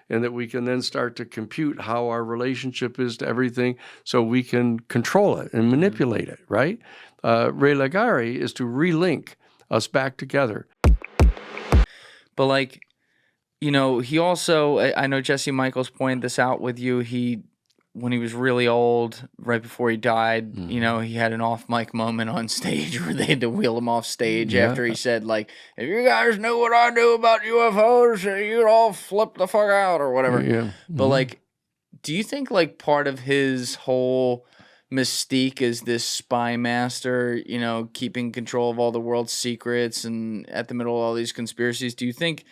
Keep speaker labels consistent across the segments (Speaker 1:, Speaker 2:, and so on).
Speaker 1: and that we can then start to compute how our relationship is to everything so we can control it and manipulate it, right? Religare is to relink us back together.
Speaker 2: But like, you know, he also, I know Jesse Michaels pointed this out with you. When he was really old, right before he died, you know, he had an off mic moment on stage where they had to wheel him off stage after he said, like, if you guys knew what I knew about UFOs, you'd all flip the fuck out or whatever.
Speaker 1: Yeah.
Speaker 2: But like, do you think like part of his whole mystique is this spy master, you know, keeping control of all the world's secrets and at the middle of all these conspiracies? Do you think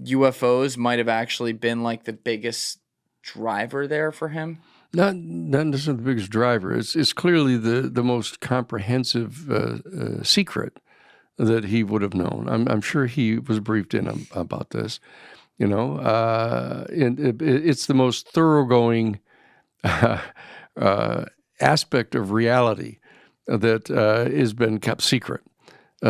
Speaker 2: UFOs might have actually been like the biggest driver there for him?
Speaker 1: Not necessarily the biggest driver. It's clearly the most comprehensive secret that he would have known. I'm sure he was briefed in about this. You know, and it's the most thoroughgoing aspect of reality that has been kept secret,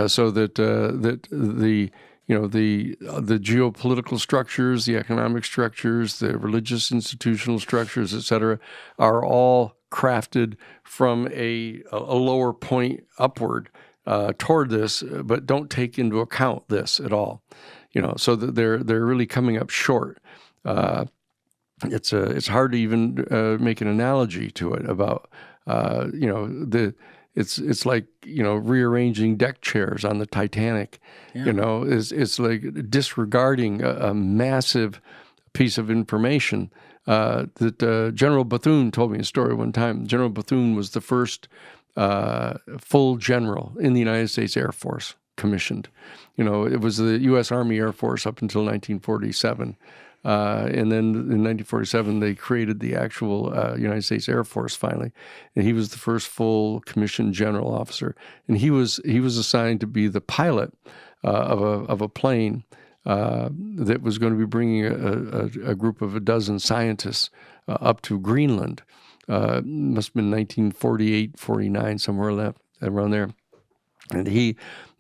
Speaker 1: so that the geopolitical structures, the economic structures, the religious institutional structures, et cetera, are all crafted from a lower point upward toward this, but don't take into account this at all. You know, so that they're really coming up short. It's hard to even make an analogy to it about it's like, you know, rearranging deck chairs on the Titanic. You know, it's like disregarding a massive piece of information that General Bethune told me a story one time. General Bethune was the first full general in the United States Air Force commissioned. You know, it was the U.S. Army Air Force up until 1947. And then in 1947, they created the actual United States Air Force finally, and he was the first full commissioned general officer. And he was assigned to be the pilot of a plane that was going to be bringing a group of a dozen scientists up to Greenland. Must have been 1948, 49, somewhere around there. And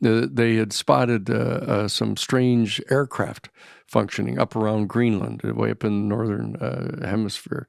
Speaker 1: they had spotted some strange aircraft functioning up around Greenland, way up in the northern hemisphere.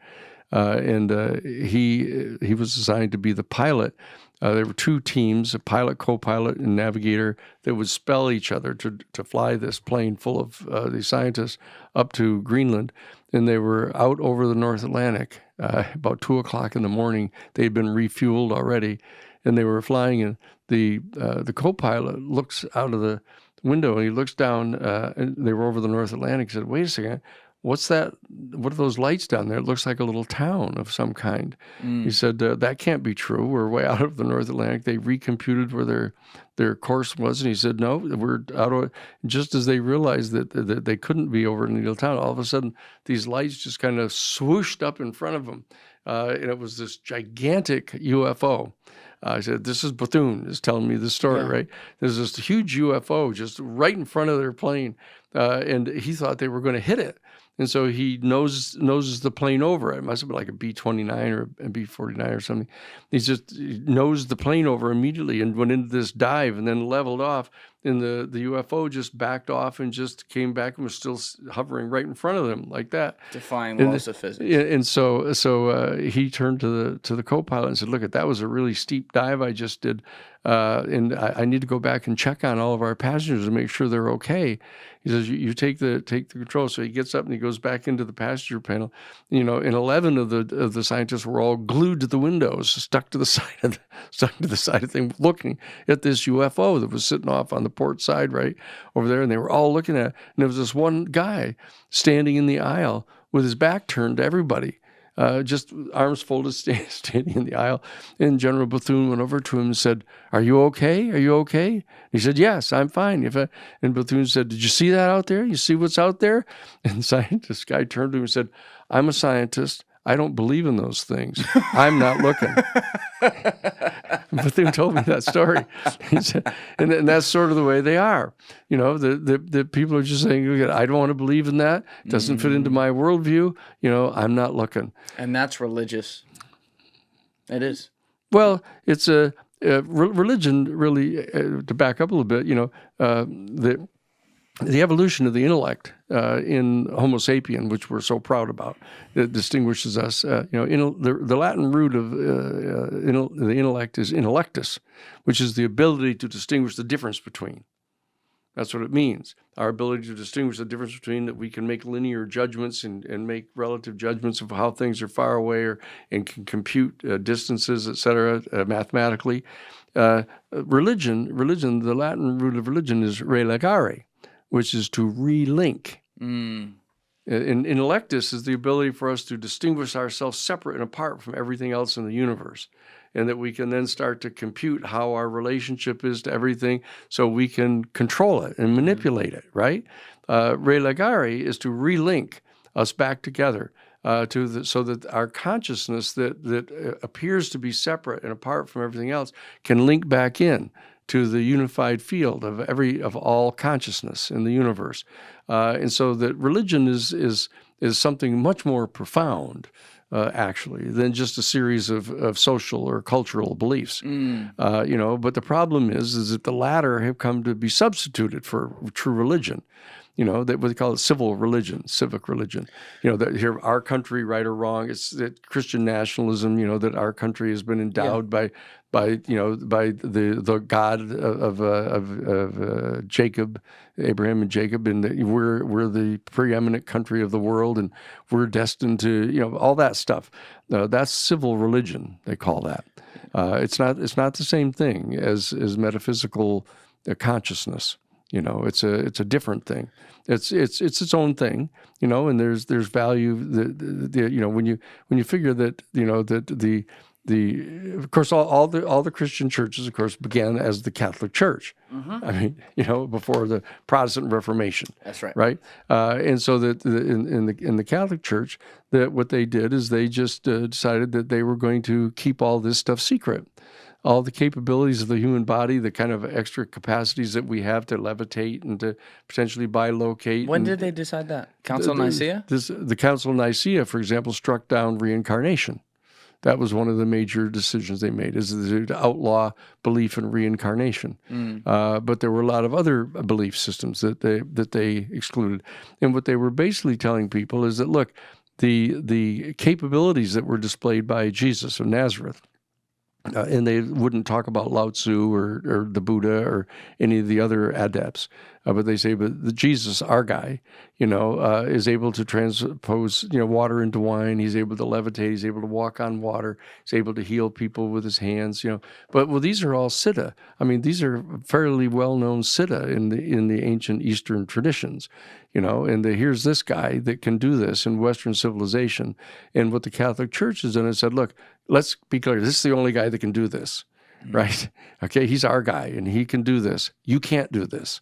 Speaker 1: And he was assigned to be the pilot. There were two teams, a pilot, co-pilot, and navigator, that would spell each other to fly this plane full of these scientists up to Greenland. And they were out over the North Atlantic about 2 o'clock in the morning. They'd been refueled already, and they were flying. And the co-pilot looks out of the window and he looks down, and they were over the North Atlantic. He said, "Wait a second, what's that? What are those lights down there? It looks like a little town of some kind." He said, "That can't be true. We're way out of the North Atlantic." They recomputed where their course was, and he said, "No, we're out of." Just as they realized that they couldn't be over in the little town, all of a sudden these lights just kind of swooshed up in front of them, and it was this gigantic UFO. I said, "This is Bethune is telling me this story, right? There's this huge UFO just right in front of their plane, and he thought they were going to hit it. And so he noses the plane over. It must have been like a B-29 or a B-49 or something. He nosed the plane over immediately and went into this dive and then leveled off. And the UFO just backed off and just came back and was still hovering right in front of them like that.
Speaker 2: Defying laws of physics.
Speaker 1: And so he turned to the co-pilot and said, "Look, that was a really steep dive I just did. And I need to go back and check on all of our passengers and make sure they're okay." He says, "You take the control." So he gets up and he goes back into the passenger panel. You know, and 11 of the scientists were all glued to the windows, stuck to the side of the thing, looking at this UFO that was sitting off on the port side right over there. And they were all looking at it. And there was this one guy standing in the aisle with his back turned to everybody. Just arms folded, standing in the aisle. And General Bethune went over to him and said, "Are you okay? Are you okay?" He said, "Yes, I'm fine." And Bethune said, "Did you see that out there? You see what's out there?" And the scientist guy turned to him and said, "I'm a scientist. I don't believe in those things. I'm not looking." Bethune told me that story. He said, and that's sort of the way they are. You know, the people are just saying, "I don't want to believe in that. It doesn't fit into my worldview. You know, I'm not looking."
Speaker 2: And that's religious. It is.
Speaker 1: Well, it's religion really, to back up a little bit, you know, the evolution of the intellect in Homo sapien, which we're so proud about, that distinguishes us. The Latin root of the intellect is intellectus, which is the ability to distinguish the difference between. That's what it means. Our ability to distinguish the difference between, that we can make linear judgments and make relative judgments of how things are far away, and can compute distances, etc., mathematically. Religion, the Latin root of religion is relegare, which is to relink. Intellectus is the ability for us to distinguish ourselves separate and apart from everything else in the universe, and that we can then start to compute how our relationship is to everything, so we can control it and manipulate it, right? Relegare is to relink us back together, so that our consciousness that appears to be separate and apart from everything else can link back in to the unified field of all consciousness in the universe, and so that religion is something much more profound, actually, than just a series of social or cultural beliefs. But the problem is that the latter have come to be substituted for true religion. That what they call it civic religion. That here, our country, right or wrong, it's that Christian nationalism. That our country has been endowed by the God of Jacob, Abraham and Jacob, and that we're the preeminent country of the world, and we're destined to all that stuff. That's civil religion, they call that. It's not the same thing as metaphysical consciousness. It's a different thing. It's its own thing, and there's value. When you figure that that of course all the Christian churches, of course, began as the Catholic Church. I mean, before the Protestant Reformation.
Speaker 2: That's right.
Speaker 1: Right, and so that in the Catholic Church, that what they did is they just decided that they were going to keep all this stuff secret. All the capabilities of the human body, the kind of extra capacities that we have to levitate and to potentially bilocate.
Speaker 2: When did they decide that? Council of Nicaea?
Speaker 1: The Council of Nicaea, for example, struck down reincarnation. That was one of the major decisions they made, is to outlaw belief in reincarnation. But there were a lot of other belief systems that they excluded. And what they were basically telling people is that, look, the capabilities that were displayed by Jesus of Nazareth, and they wouldn't talk about Lao Tzu or the Buddha or any of the other adepts, but they say, but the Jesus, our guy, is able to transpose, water into wine. He's able to levitate. He's able to walk on water. He's able to heal people with his hands. But these are all siddha. I mean, these are fairly well-known siddha in the ancient Eastern traditions. And here's this guy that can do this in Western civilization. And what the Catholic Church has done is said, look, let's be clear. This is the only guy that can do this, right? Okay, he's our guy, and he can do this. You can't do this,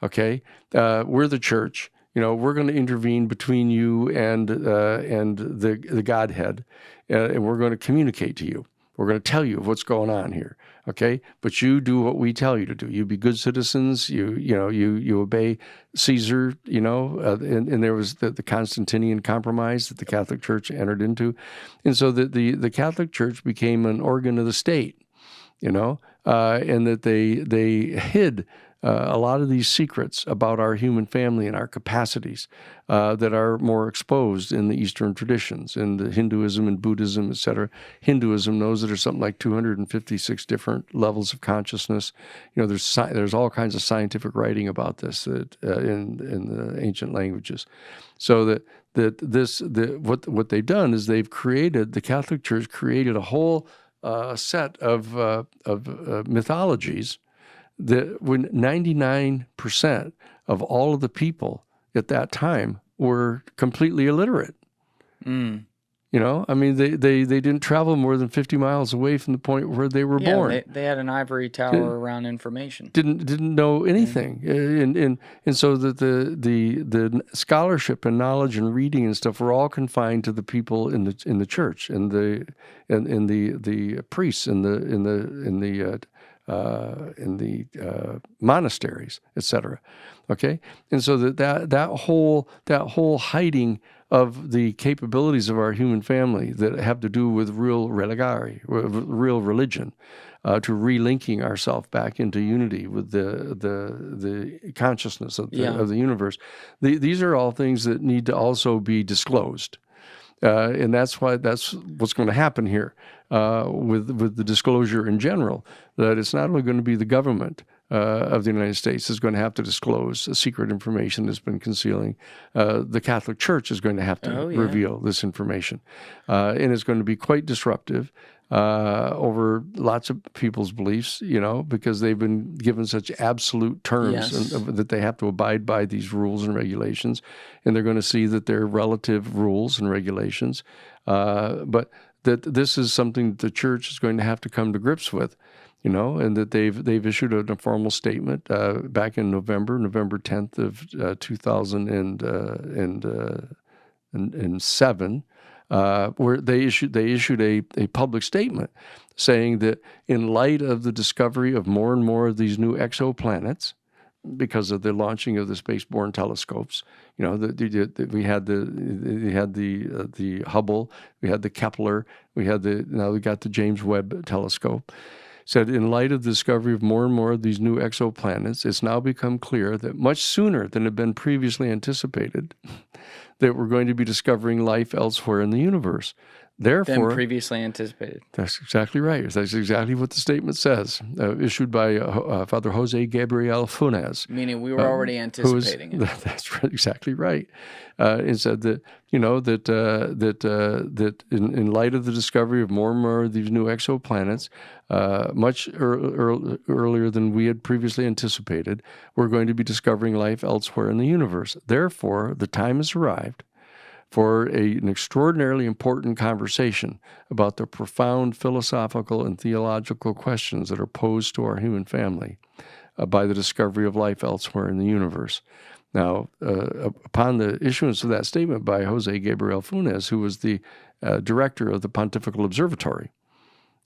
Speaker 1: okay? We're the church. We're going to intervene between you and the Godhead, and we're going to communicate to you. We're going to tell you what's going on here, okay? But you do what we tell you to do. You be good citizens. You obey Caesar. And there was the Constantinian Compromise that the Catholic Church entered into, and so the Catholic Church became an organ of the state, and that they hid a lot of these secrets about our human family and our capacities that are more exposed in the Eastern traditions, in the Hinduism and Buddhism, etc. Hinduism knows that there's something like 256 different levels of consciousness. There's all kinds of scientific writing about this in the ancient languages. So what they've done is the Catholic Church created a whole set of mythologies that when 99% of all of the people at that time were completely illiterate. I mean, they didn't travel more than 50 miles away from the point where they were born.
Speaker 2: They had an ivory tower around information.
Speaker 1: Didn't know anything, and so that the scholarship and knowledge and reading and stuff were all confined to the people in the church and the priests in the monasteries, etc. Okay, and so that whole hiding of the capabilities of our human family that have to do with real religare, real religion, to relinking ourselves back into unity with the consciousness of the universe. These are all things that need to also be disclosed. And that's what's going to happen here with the disclosure in general, that it's not only going to be the government of the United States is going to have to disclose secret information that's been concealing. The Catholic Church is going to have to reveal this information. And it's going to be quite disruptive over lots of people's beliefs, because they've been given such absolute terms that they have to abide by these rules and regulations. And they're going to see that they're relative rules and regulations. But that this is something that the church is going to have to come to grips with. And that they've issued a formal statement back in November 10th of 2007, where they issued a public statement saying that in light of the discovery of more and more of these new exoplanets, because of the launching of the spaceborne telescopes, we had the Hubble, we had the Kepler, now we got the James Webb telescope. Said in light of the discovery of more and more of these new exoplanets, it's now become clear that much sooner than had been previously anticipated, that we're going to be discovering life elsewhere in the universe. Therefore,
Speaker 2: than previously anticipated.
Speaker 1: That's exactly right. That's exactly what the statement says, issued by Father Jose Gabriel Funes.
Speaker 2: Meaning we were already anticipating it.
Speaker 1: That's exactly right. And said that, that in light of the discovery of more and more of these new exoplanets, much earlier than we had previously anticipated, we're going to be discovering life elsewhere in the universe. Therefore, the time has arrived for an extraordinarily important conversation about the profound philosophical and theological questions that are posed to our human family by the discovery of life elsewhere in the universe. Now, upon the issuance of that statement by Jose Gabriel Funes, who was the director of the Pontifical Observatory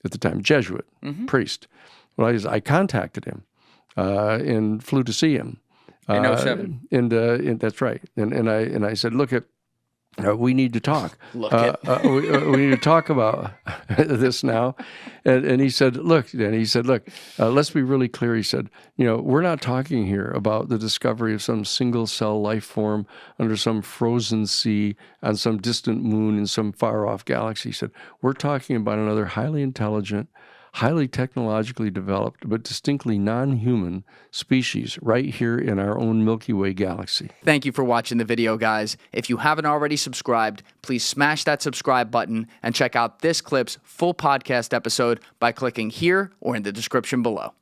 Speaker 1: at the time, Jesuit priest, well, I contacted him and flew to see him.
Speaker 2: In 07.
Speaker 1: And that's right. And I said, look, we need to talk.
Speaker 2: We
Speaker 1: need to talk about this now. And he said, look, let's be really clear. He said, we're not talking here about the discovery of some single cell life form under some frozen sea on some distant moon in some far off galaxy. He said, we're talking about another highly intelligent, highly technologically developed, but distinctly non-human species right here in our own Milky Way galaxy.
Speaker 3: Thank you for watching the video, guys. If you haven't already subscribed, please smash that subscribe button and check out this clip's full podcast episode by clicking here or in the description below.